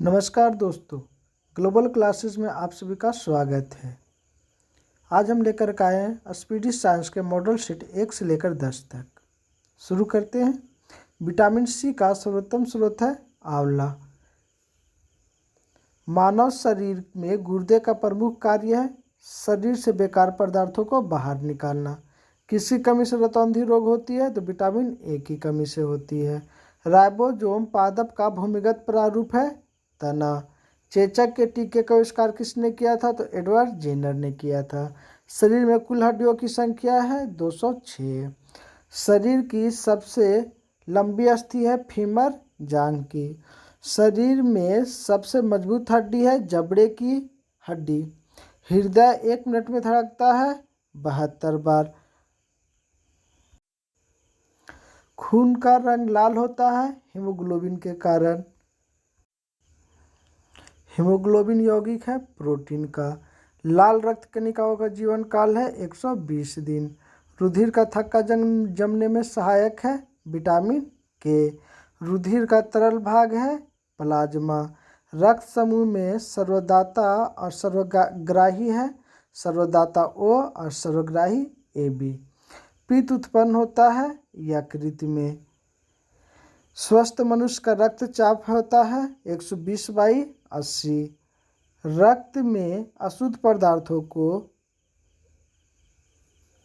नमस्कार दोस्तों, global classes में आप सभी का स्वागत है। आज हम लेकर के आए हैं स्पीडी साइंस के मॉडल शीट 1 से लेकर 10 तक। शुरू करते हैं। विटामिन सी का सर्वोत्तम स्रोत है आंवला। मानव शरीर में गुर्दे का प्रमुख कार्य है शरीर से बेकार पदार्थों को बाहर निकालना। किसी कमी से रतौंधी रोग होती है तो विटामिन ए की कमी से होती है। राइबोसोम पादप का भूमिगत प्रारूप है तना। चेचक के टीके का आविष्कार किसने किया था तो एडवर्ड जेनर ने किया था। शरीर में कुल हड्डियों की संख्या है 206। शरीर की सबसे लंबी अस्थि है फीमर जांघ की। शरीर में सबसे मजबूत हड्डी है जबड़े की हड्डी। हृदय 1 मिनट में धड़कता है 72 बार। खून का रंग लाल होता है हीमोग्लोबिन के कारण। हीमोग्लोबिन यौगिक है प्रोटीन का। लाल रक्त कणिकाओं का जीवन काल है 120 दिन। रुधिर का थक्का जमने में सहायक है विटामिन के। रुधिर का तरल भाग है प्लाज्मा। रक्त समूह में सर्वदाता और सर्वग्राही है सर्वदाता ओ और सर्वग्राही ए बी। पित्त उत्पन्न होता है यकृत में। स्वस्थ मनुष्य का रक्तचाप होता है 120/80। रक्त में अशुद्ध पदार्थों को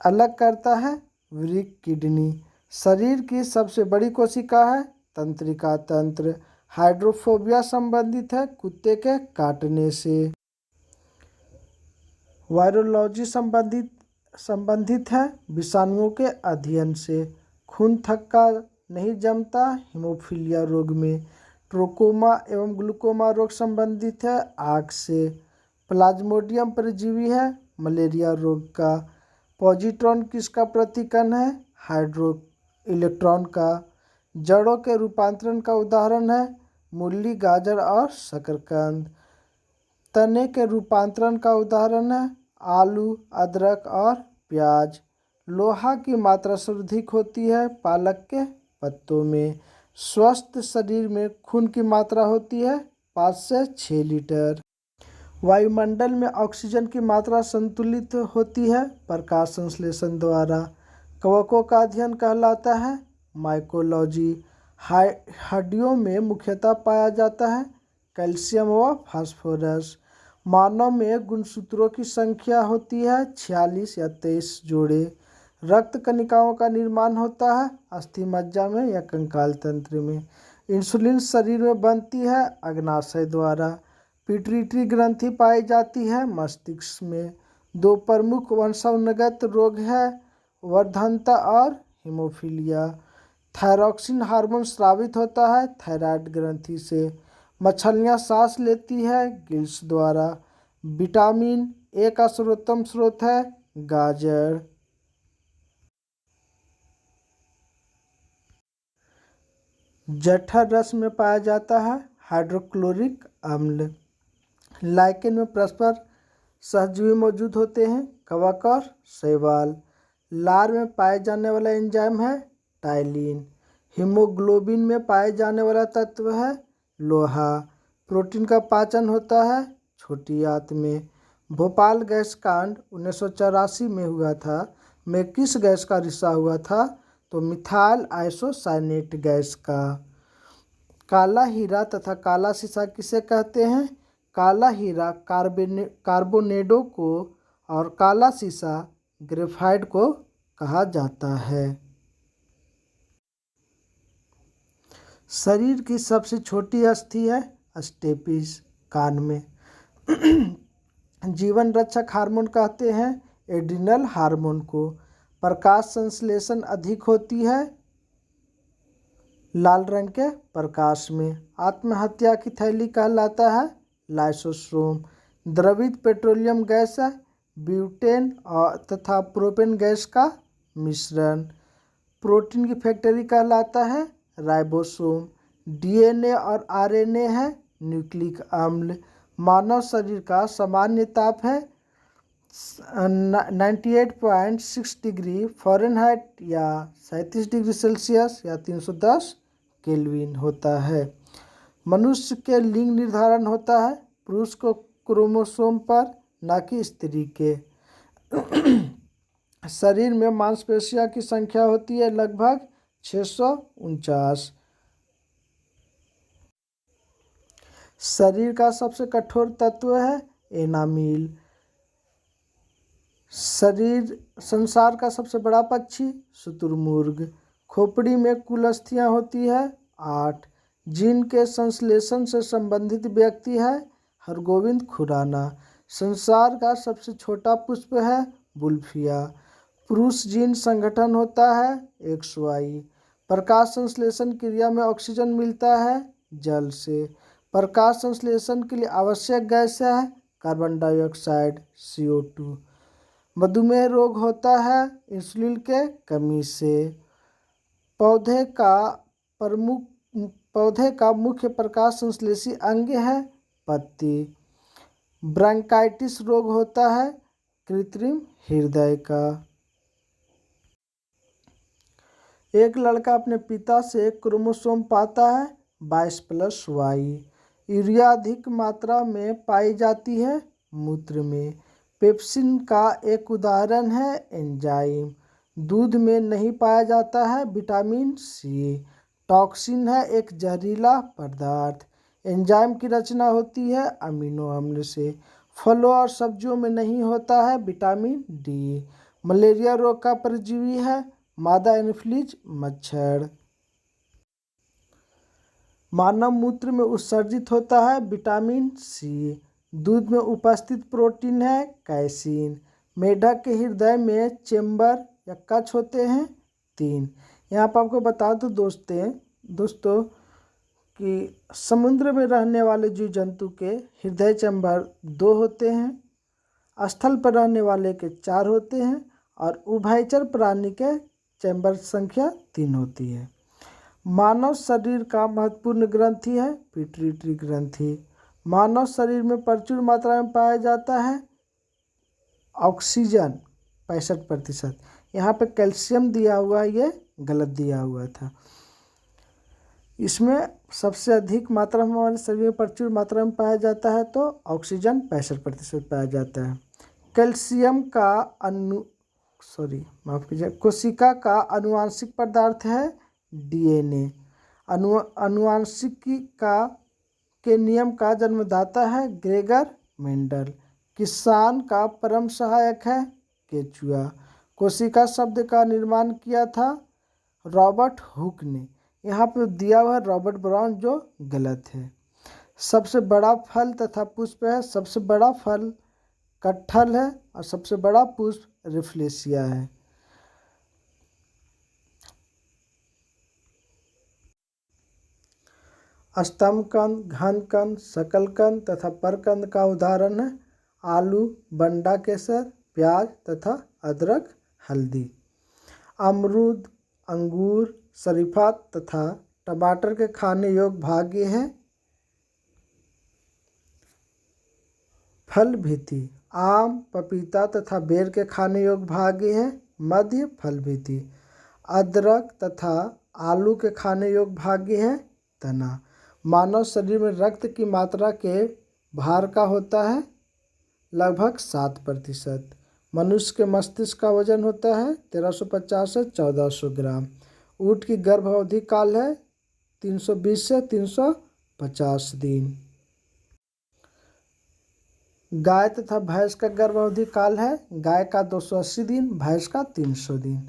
अलग करता है वृक्क किडनी। शरीर की सबसे बड़ी कोशिका है तंत्रिका तंत्र। हाइड्रोफोबिया संबंधित है कुत्ते के काटने से। वायरोलॉजी संबंधित है विषाणुओं के अध्ययन से। खून थक्का नहीं जमता हीमोफीलिया रोग में। ट्रोकोमा एवं ग्लूकोमा रोग संबंधित है आग से। प्लाज्मोडियम परजीवी है मलेरिया रोग का। पॉजिट्रॉन किसका प्रतिकण है हाइड्रो इलेक्ट्रॉन का। जड़ों के रूपांतरण का उदाहरण है मूली गाजर और शकरकंद। तने के रूपांतरण का उदाहरण है आलू अदरक और प्याज। लोहा की मात्रा सर्वाधिक होती है पालक के पत्तों में। स्वस्थ शरीर में खून की मात्रा होती है 5 से 6 लीटर। वायुमंडल में ऑक्सीजन की मात्रा संतुलित होती है प्रकाश संश्लेषण द्वारा। कवकों का अध्ययन कहलाता है माइकोलॉजी। हड्डियों में मुख्यतः पाया जाता है कैल्शियम व फास्फोरस। मानव में गुणसूत्रों की संख्या होती है 46 या 23 जोड़े। रक्त कणिकाओं का निर्माण होता है अस्थि मज्जा में या कंकाल तंत्र में। इंसुलिन शरीर में बनती है अग्नाशय द्वारा। पिट्यूटरी ग्रंथि पाई जाती है मस्तिष्क में। 2 प्रमुख वंशानुगत रोग है वर्धनता और हीमोफीलिया। थायरॉक्सिन हार्मोन स्रावित होता है थायराइड ग्रंथि से। मछलियाँ सांस लेती है गिल्स द्वारा। विटामिन ए का सर्वोत्तम स्रोत है गाजर। जठर रस में पाया जाता है हाइड्रोक्लोरिक अम्ल। लाइकेन में परस्पर सहजीवी मौजूद होते हैं कवक और शैवाल। लार में पाए जाने वाला एंजाइम है टाइलिन। हीमोग्लोबिन में पाए जाने वाला तत्व है लोहा। प्रोटीन का पाचन होता है छोटी आंत में। भोपाल गैस कांड 1984 में हुआ था। में किस गैस का रिसाव हुआ था तो मिथाइल आइसोसाइनेट गैस का। काला हीरा तथा काला शीशा किसे कहते हैं। काला हीरा कार्बोनेडो को और काला शीशा ग्रेफाइट को कहा जाता है। शरीर की सबसे छोटी अस्थि है स्टेपिस कान में। जीवन रक्षक हार्मोन कहते हैं एड्रिनल हार्मोन को। प्रकाश संश्लेषण अधिक होती है लाल रंग के प्रकाश में। आत्महत्या की थैली कहलाता है लाइसोसोम। द्रवित पेट्रोलियम गैस है ब्यूटेन और तथा प्रोपेन गैस का मिश्रण। प्रोटीन की फैक्ट्री कहलाता है राइबोसोम। डीएनए और आरएनए है न्यूक्लिक अम्ल। मानव शरीर का सामान्य ताप है 98.6 डिग्री फ़ारेनहाइट या 37 डिग्री सेल्सियस या 310 केल्विन होता है। मनुष्य के लिंग निर्धारण होता है पुरुष को क्रोमोसोम पर, न कि स्त्री के। शरीर में मांसपेशियों की संख्या होती है लगभग 649। शरीर का सबसे कठोर तत्व है एनामील। संसार का सबसे बड़ा पक्षी शुतुरमुर्ग। खोपड़ी में कुल अस्थियां होती है 8। जीन के संश्लेषण से संबंधित व्यक्ति है हरगोविंद खुराना। संसार का सबसे छोटा पुष्प है बुल्फिया। पुरुष जीन संगठन होता है XY। प्रकाश संश्लेषण क्रिया में ऑक्सीजन मिलता है जल से। प्रकाश संश्लेषण के लिए आवश्यक गैस है कार्बन डाइऑक्साइड CO2। मधुमेह रोग होता है इंसुलिन के कमी से। पौधे का मुख्य प्रकाश संश्लेषी अंग है पत्ती। ब्रांकाइटिस रोग होता है कृत्रिम हृदय का। एक लड़का अपने पिता से एक क्रोमोसोम पाता है 22+Y। यूरिया अधिक मात्रा में पाई जाती है मूत्र में। पेप्सिन का एक उदाहरण है एंजाइम। दूध में नहीं पाया जाता है विटामिन C। टॉक्सिन है एक जहरीला पदार्थ। एंजाइम की रचना होती है अमीनो अम्ल से। फलों और सब्जियों में नहीं होता है विटामिन D। मलेरिया रोग का परजीवी है मादा एनोफिलीज मच्छर। मानव मूत्र में उत्सर्जित होता है विटामिन C। दूध में उपस्थित प्रोटीन है कैसीन। मेढक के हृदय में चेम्बर या कक्ष होते हैं 3। यहाँ पर आपको बता दूं दोस्तों कि समुद्र में रहने वाले जीव जंतु के हृदय चैम्बर 2 होते हैं। स्थल पर रहने वाले के 4 होते हैं और उभयचर प्राणी के चैम्बर संख्या 3 होती है। मानव शरीर का महत्वपूर्ण ग्रंथि है पिट्यूटरी ग्रंथि। मानव शरीर में प्रचुर मात्रा में पाया जाता है ऑक्सीजन 65%। यहाँ पे कैल्शियम दिया हुआ है, ये गलत दिया हुआ था। इसमें सबसे अधिक मात्रा में हमारे शरीर में प्रचुर मात्रा में पाया जाता है तो ऑक्सीजन 65% पाया जाता है। कैल्शियम का कोशिका का आनुवांशिक पदार्थ है DNA। आनुवांशिकी के नियम का जन्मदाता है ग्रेगर मेंडल। किसान का परम सहायक है केचुआ। कोशिका शब्द का निर्माण किया था रॉबर्ट हुक ने। यहाँ पर दिया हुआ है रॉबर्ट ब्राउन जो गलत है। सबसे बड़ा फल तथा पुष्प है। सबसे बड़ा फल कटहल है और सबसे बड़ा पुष्प रिफ्लेशिया है। स्तंभकंद, घनकंद, शकलकंद तथा परकंद का उदाहरण है आलू, बंडा केसर, प्याज तथा अदरक, हल्दी। अमरूद, अंगूर, शरीफा तथा टमाटर के खाने योग्य भाग्य हैं फल भीति। आम, पपीता तथा बेर के खाने योग्य भाग्य हैं मध्य फल भीति। अदरक तथा आलू के खाने योग्य भाग्य है तना। मानव शरीर में रक्त की मात्रा के भार का होता है लगभग 7%। मनुष्य के मस्तिष्क का वजन होता है 1350 से 1400 ग्राम। ऊँट की गर्भावधि काल है 320 से 350 दिन। गाय तथा भैंस का गर्भावधि काल है गाय का 280 दिन, भैंस का 300 दिन।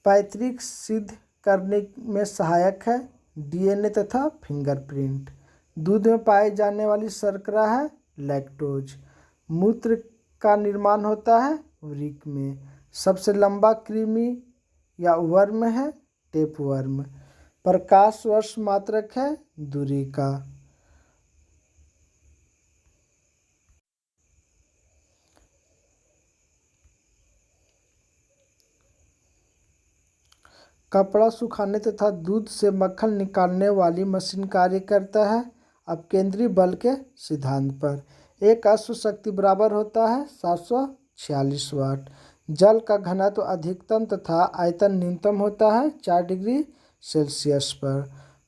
पैतृक सिद्ध करने में सहायक है DNA तथा फिंगरप्रिंट। दूध में पाई जाने वाली शर्करा है लैक्टोज। मूत्र का निर्माण होता है वृक्क में। सबसे लंबा कृमि या वर्म है टेपवर्म। प्रकाश वर्ष मात्रक है दूरी का। कपड़ा सुखाने तथा दूध से मक्खन निकालने वाली मशीन कार्य करता है अपकेंद्री बल के सिद्धांत पर। एक अश्व शक्ति बराबर होता है 746 वाट। जल का घनत्व अधिकतम तथा आयतन न्यूनतम होता है 4 डिग्री सेल्सियस पर।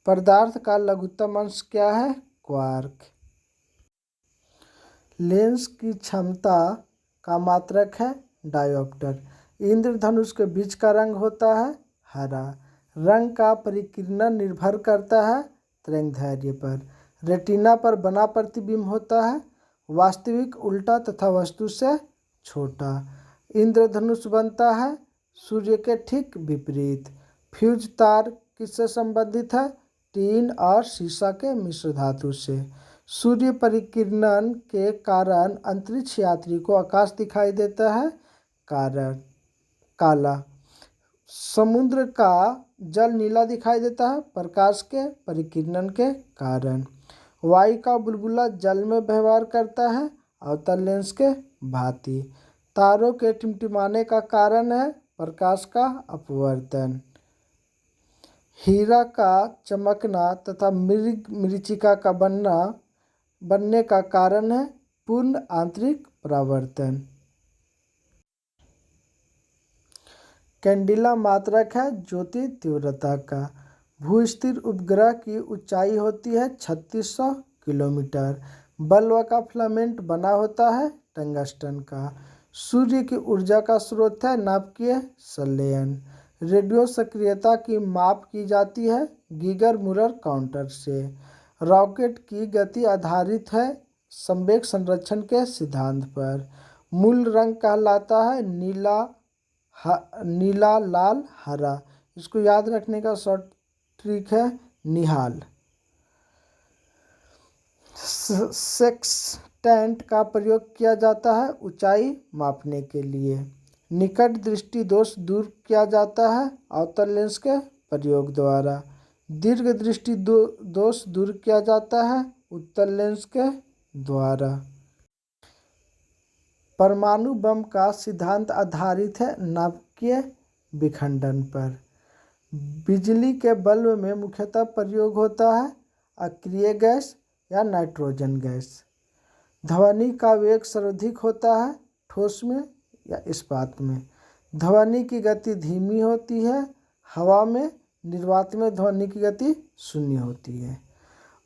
पदार्थ का लघुत्तम अंश क्या है? क्वार्क। लेंस की क्षमता का मात्रक है डायोप्टर। इंद्रधनुष के बीच का रंग होता है हरा। रंग का परिकीर्णन निर्भर करता है तरंगदैर्ध्य पर। रेटिना पर बना प्रतिबिंब होता है वास्तविक, उल्टा तथा वस्तु से छोटा। इंद्रधनुष बनता है सूर्य के ठीक विपरीत। फ्यूज तार किससे संबंधित है? टीन और सीसा के मिश्र धातु से। सूर्य परिकिरणन के कारण अंतरिक्ष यात्री को आकाश दिखाई देता है काला। समुद्र का जल नीला दिखाई देता है प्रकाश के परिकिरणन के कारण। वायु का बुलबुला जल में व्यवहार करता है अवतल लेंस के भांति। तारों के टिमटिमाने का कारण है प्रकाश का अपवर्तन। हीरा का चमकना तथा मृच्छिका का बनने का कारण है पूर्ण आंतरिक परावर्तन। कैंडिला मात्रक है ज्योति तीव्रता का। भूस्थिर उपग्रह की ऊंचाई होती है 3600 किलोमीटर। बल्ब का फिलामेंट बना होता है टंगस्टन का। सूर्य की ऊर्जा का स्रोत है नाभिकीय संलयन। रेडियो सक्रियता की माप की जाती है गीगर मूलर काउंटर से। रॉकेट की गति आधारित है संवेग संरक्षण के सिद्धांत पर। मूल रंग कहलाता है नीला, लाल, हरा। इसको याद रखने का शॉर्ट ट्रिक है निहाल। सेक्सटेंट का प्रयोग किया जाता है ऊंचाई मापने के लिए। निकट दृष्टि दोष दूर किया जाता है अवतल लेंस के प्रयोग द्वारा। दीर्घ दृष्टि दोष दूर किया जाता है उत्तल लेंस के द्वारा। परमाणु बम का सिद्धांत आधारित है नाभिकीय विखंडन पर। बिजली के बल्ब में मुख्यतः प्रयोग होता है अक्रिय गैस या नाइट्रोजन गैस। ध्वनि का वेग सर्वाधिक होता है ठोस में या इस्पात में। ध्वनि की गति धीमी होती है हवा में। निर्वात में ध्वनि की गति शून्य होती है।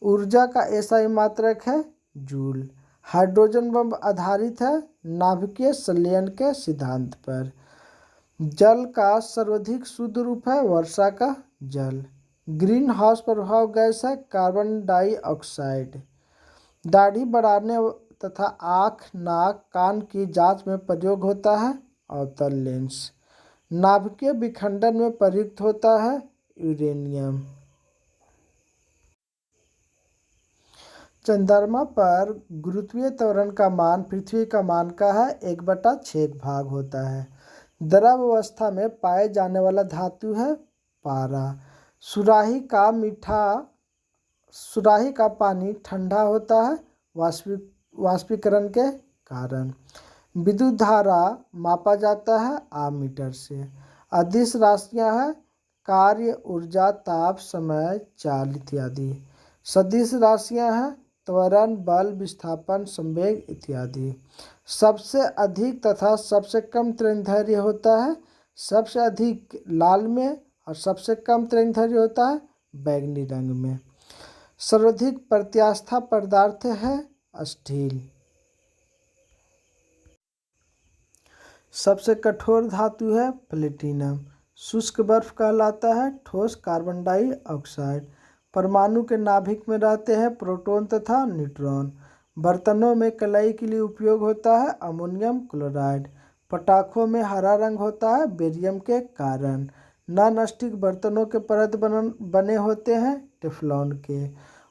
ऊर्जा का एसआई मात्रक है जूल। हाइड्रोजन बम आधारित है नाभिकीय संलयन के सिद्धांत पर। जल का सर्वाधिक शुद्ध रूप है वर्षा का जल। ग्रीन हाउस प्रभाव गैस है कार्बन डाइऑक्साइड। दाढ़ी बढ़ाने तथा आँख, नाक, कान की जांच में प्रयोग होता है अवतल लेंस। नाभिकीय विखंडन में प्रयुक्त होता है यूरेनियम। चंद्रमा पर गुरुत्वीय त्वरण का मान पृथ्वी का मान का है 1/6 भाग होता है। द्रव अवस्था में पाए जाने वाला धातु है पारा। सुराही का पानी ठंडा होता है वाष्पीकरण के कारण। विद्युत धारा मापा जाता है आमीटर से। अदिश राशियां हैं कार्य, ऊर्जा, ताप, समय, चाल इत्यादि। सदिश राशियां हैं त्वरण, बल, विस्थापन, संवेग इत्यादि। सबसे अधिक तथा सबसे कम तरंगदैर्घ्य होता है सबसे अधिक लाल में और सबसे कम तरंगदैर्घ्य होता है बैंगनी रंग में। सर्वाधिक प्रत्यास्थ पदार्थ है स्टील। सबसे कठोर धातु है प्लेटिनम। शुष्क बर्फ कहलाता है ठोस कार्बन डाइऑक्साइड। परमाणु के नाभिक में रहते हैं प्रोटॉन तथा न्यूट्रॉन। बर्तनों में कलाई के लिए उपयोग होता है अमोनियम क्लोराइड। पटाखों में हरा रंग होता है बेरियम के कारण। नॉन स्टिक बर्तनों के परत बने होते हैं टेफ्लॉन के।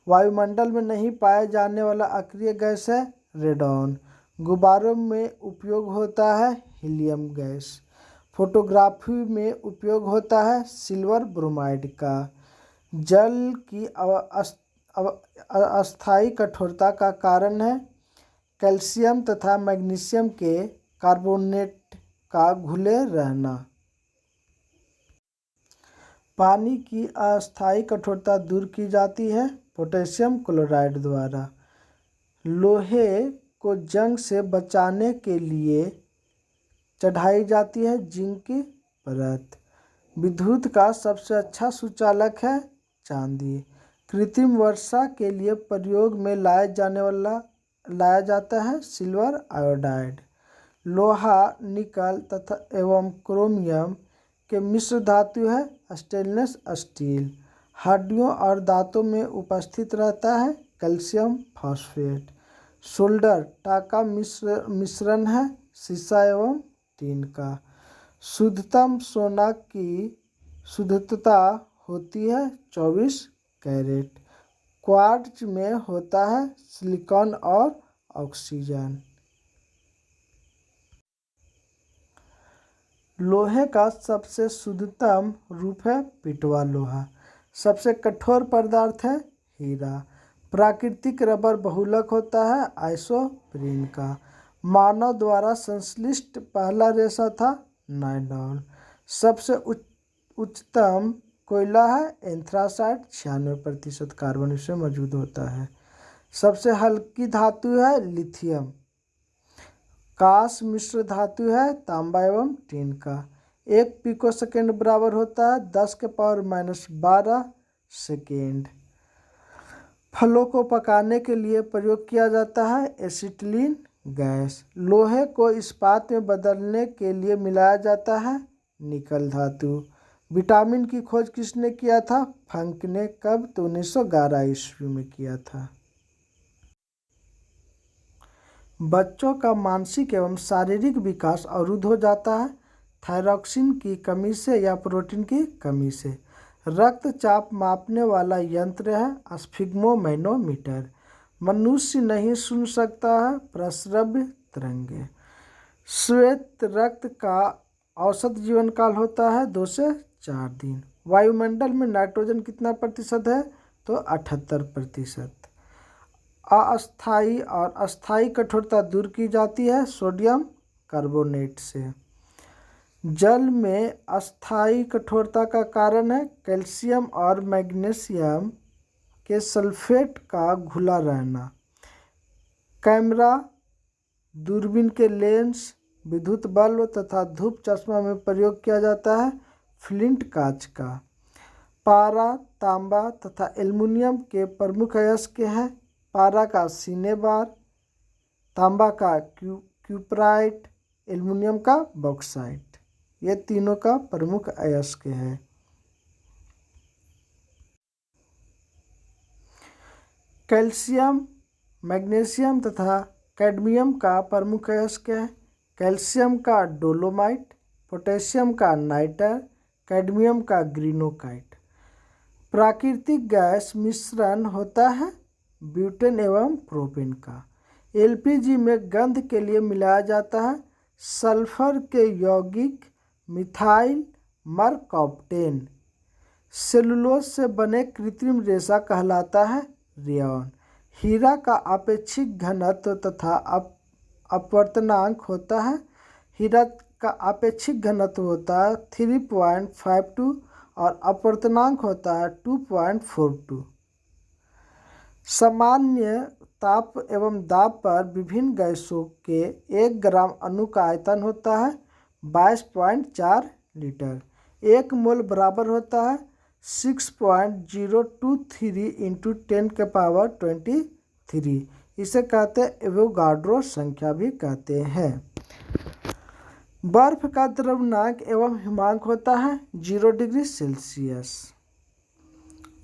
वायुमंडल में नहीं पाए जाने वाला अक्रिय गैस है रेडॉन। गुब्बारों में उपयोग होता है हीलियम गैस। फोटोग्राफी में उपयोग होता है सिल्वर ब्रोमाइड का। जल की अस्थायी कठोरता का कारण है कैल्शियम तथा मैग्नीशियम के कार्बोनेट का घुले रहना। पानी की अस्थायी कठोरता दूर की जाती है पोटेशियम क्लोराइड द्वारा। लोहे को जंग से बचाने के लिए चढ़ाई जाती है जिंक की परत। विद्युत का सबसे अच्छा सुचालक है चांदी। कृत्रिम वर्षा के लिए प्रयोग में लाया जाता है सिल्वर आयोडाइड। लोहा, निकल तथा एवं क्रोमियम के मिश्र धातु है स्टेनलेस स्टील। हड्डियों और दांतों में उपस्थित रहता है कैल्शियम फॉस्फेट। सोल्डर टाका मिश्रण है सीसा एवं टीन का। शुद्धतम सोना की शुद्धता होती है 24 कैरेट। क्वार्ट्ज में होता है सिलिकॉन और ऑक्सीजन। लोहे का सबसे शुद्धतम रूप है पिटवा लोहा। सबसे कठोर पदार्थ है हीरा। प्राकृतिक रबर बहुलक होता है आइसोप्रीन का। मानव द्वारा संश्लिष्ट पहला रेशा था नायलॉन। सबसे उच्चतम कोयला है एंथ्रासाइट, 96% कार्बन इसमें मौजूद होता है। सबसे हल्की धातु है लिथियम। कांस मिश्र धातु है तांबा एवं टीन का। 1 पिकोसेकंड बराबर होता है 10⁻12 सेकेंड। फलों को पकाने के लिए प्रयोग किया जाता है एसिटिलीन गैस। लोहे को इस्पात में बदलने के लिए मिलाया जाता है निकल धातु। विटामिन की खोज किसने किया था? फंक ने। कब? तो 1911 ईस्वी में किया था। बच्चों का मानसिक एवं शारीरिक विकास अवरुद्ध हो जाता है थायरॉक्सिन की कमी से या प्रोटीन की कमी से। रक्तचाप मापने वाला यंत्र है स्फिग्मोमैनोमीटर। मनुष्य नहीं सुन सकता है प्रस्रव्य तरंगे। श्वेत रक्त का औसत जीवन काल होता है 2 से 4 दिन। वायुमंडल में नाइट्रोजन कितना प्रतिशत है? तो 78%। अस्थायी और अस्थायी कठोरता दूर की जाती है सोडियम कार्बोनेट से। जल में अस्थायी कठोरता का कारण है कैल्शियम और मैग्नीशियम के सल्फेट का घुला रहना। कैमरा, दूरबीन के लेंस, विद्युत बल्ब तथा धूप चश्मा में प्रयोग किया जाता है फ्लिंट कांच का। पारा, तांबा तथा एल्युमिनियम के प्रमुख अयस्क हैं। पारा का सिनेबार, तांबा का क्यूपराइट, एल्युमिनियम का बॉक्साइट। ये तीनों का प्रमुख अयस्क है। कैल्शियम, मैग्नीशियम तथा कैडमियम का प्रमुख अयस्क है। कैल्शियम का डोलोमाइट, पोटेशियम का नाइटर, कैडमियम का ग्रीनोकाइट। प्राकृतिक गैस मिश्रण होता है ब्यूटेन एवं प्रोपेन का। एलपीजी में गंध के लिए मिलाया जाता है सल्फर के यौगिक मिथाइल मरकॉप्टेन। सेलुलोज से बने कृत्रिम रेशा कहलाता है रेयॉन। हीरा का अपेक्षित घनत्व तथा अपवर्तनांक होता है। हीरा का अपेक्षित घनत्व होता है 3.52 और अपवर्तनांक होता है 2.42। सामान्य ताप एवं दाब पर विभिन्न गैसों के 1 ग्राम अणु का आयतन होता है 22.4 लीटर। 1 मोल बराबर होता है 6.023 × 10⁻23। इसे कहते हैं एवोगाड्रो संख्या भी कहते हैं। बर्फ का द्रव्यमाप एवं हिमांक होता है 0 डिग्री सेल्सियस।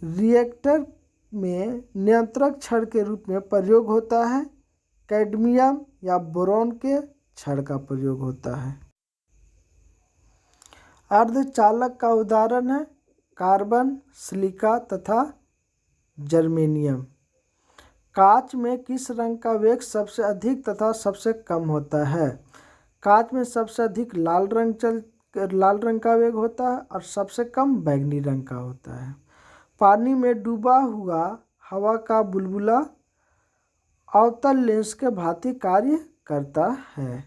रिएक्टर में नियंत्रक छड़ के रूप में प्रयोग होता है कैडमियम या बोरॉन के छड़ का प्रयोग होता है। अर्धचालक का उदाहरण है कार्बन, सिलिका तथा जर्मेनियम। कांच में किस रंग का वेग सबसे अधिक तथा सबसे कम होता है? कांच में सबसे अधिक लाल रंग का वेग होता है और सबसे कम बैंगनी रंग का होता है। पानी में डूबा हुआ हवा का बुलबुला अवतल लेंस के भांति कार्य करता है।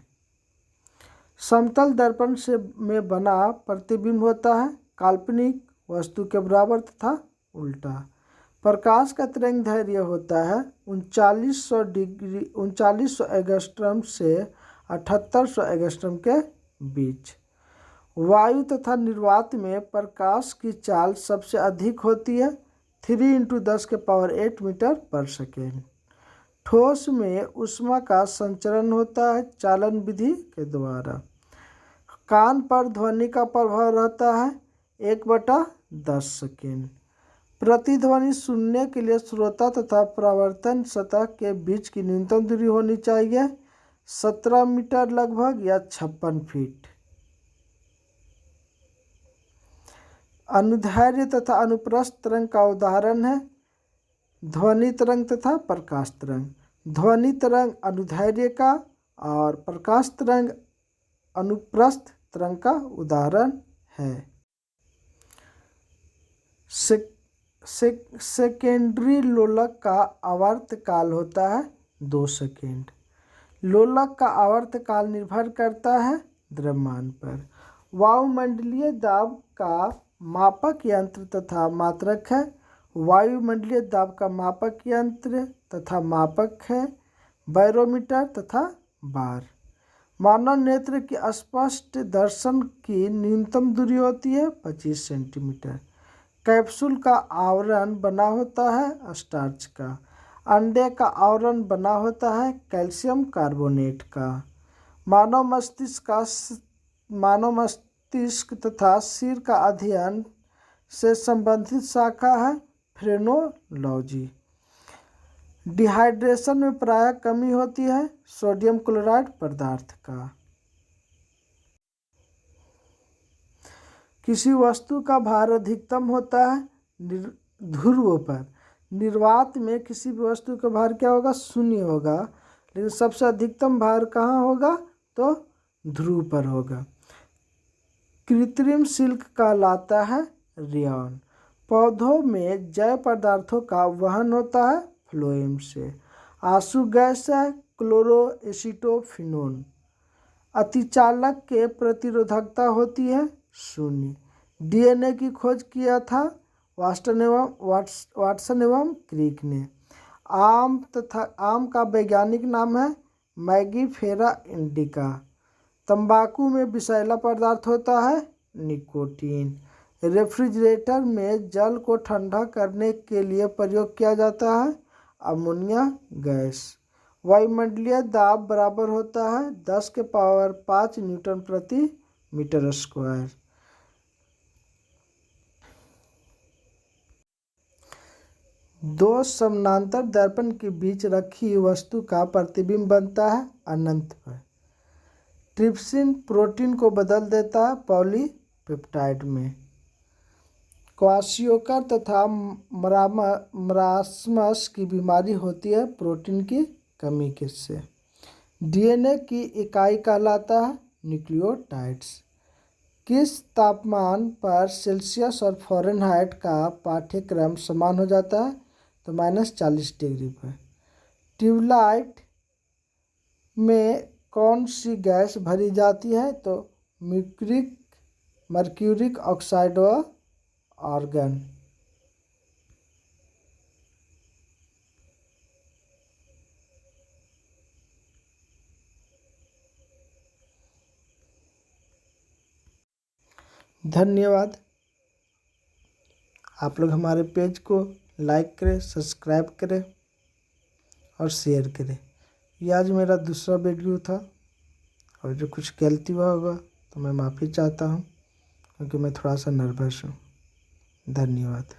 समतल दर्पण में बना प्रतिबिंब होता है काल्पनिक वस्तु के बराबर तथा उल्टा। प्रकाश का तरंगदैर्घ्य होता है 3900 एंगस्ट्रॉम से 7800 एंगस्ट्रॉम के बीच। वायु तथा निर्वात में प्रकाश की चाल सबसे अधिक होती है 3 × 10⁸ मीटर पर सेकेंड। ठोस में ऊष्मा का संचरण होता है चालन विधि के द्वारा। कान पर ध्वनि का प्रभाव रहता है 1/10 सेकेंड। प्रतिध्वनि सुनने के लिए श्रोता तथा परावर्तन सतह के बीच की न्यूनतम दूरी होनी चाहिए 17 मीटर लगभग या 56 फीट। अनुदैर्ध्य तथा अनुप्रस्थ तरंग का उदाहरण है ध्वनि तरंग तथा प्रकाश तरंग। ध्वनि तरंग अनुदैर्ध्य का और प्रकाश तरंग अनुप्रस्थ तरंग का उदाहरण है। सेकेंडरी लोलक का आवर्तकाल होता है 2 सेकेंड। लोलक का आवर्तकाल निर्भर करता है द्रव्यमान पर। वायुमंडलीय दाब का मापक यंत्र तथा मात्रक है। वायुमंडलीय दाब का मापक यंत्र तथा मापक है बैरोमीटर तथा बार। मानव नेत्र की स्पष्ट दर्शन की न्यूनतम दूरी होती है 25 सेंटीमीटर। कैप्सूल का आवरण बना होता है स्टार्च का। अंडे का आवरण बना होता है कैल्शियम कार्बोनेट का। मानव मस्तिष्क तथा सिर का अध्ययन से संबंधित शाखा है फ्रेनोलॉजी। डिहाइड्रेशन में प्रायः कमी होती है सोडियम क्लोराइड पदार्थ का। किसी वस्तु का भार अधिकतम होता है ध्रुव पर। निर्वात में किसी भी वस्तु का भार क्या होगा 0 होगा, लेकिन सबसे अधिकतम भार कहाँ होगा तो ध्रुव पर होगा। कृत्रिम सिल्क कहलाता है रेयॉन। पौधों में जैव पदार्थों का वहन होता है फ्लोएम से। आंसू गैस है क्लोरोएसिटोफिनोन। अतिचालक के प्रतिरोधकता होती है 0। डीएनए की खोज किया था वाटसन एवं क्रिक ने। आम का वैज्ञानिक नाम है मैंगीफेरा इंडिका। तंबाकू में विषैला पदार्थ होता है निकोटीन। रेफ्रिजरेटर में जल को ठंडा करने के लिए प्रयोग किया जाता है अमोनिया गैस। वायुमंडलीय दाब बराबर होता है 10⁵ न्यूटन प्रति मीटर स्क्वायर। दो समानांतर दर्पण के बीच रखी वस्तु का प्रतिबिंब बनता है अनंत पर। ट्रिप्सिन प्रोटीन को बदल देता है पॉलीपेप्टाइड में। क्वाशियोकर तथा मरासमस की बीमारी होती है प्रोटीन की कमी से। डीएनए की इकाई कहलाता है न्यूक्लियोटाइड्स। किस तापमान पर सेल्सियस और फ़ारेनहाइट का पाठ्यक्रम समान हो जाता है तो -40 डिग्री पर। ट्यूबलाइट में कौन सी गैस भरी जाती है तो मर्क्यूरिक ऑक्साइड व आर्गन। धन्यवाद। आप लोग हमारे पेज को लाइक करें, सब्सक्राइब करें और शेयर करें। ये आज मेरा दूसरा वीडियो था और जो कुछ गलती हुआ होगा तो मैं माफ़ी चाहता हूँ क्योंकि मैं थोड़ा सा नर्वस हूँ। धन्यवाद।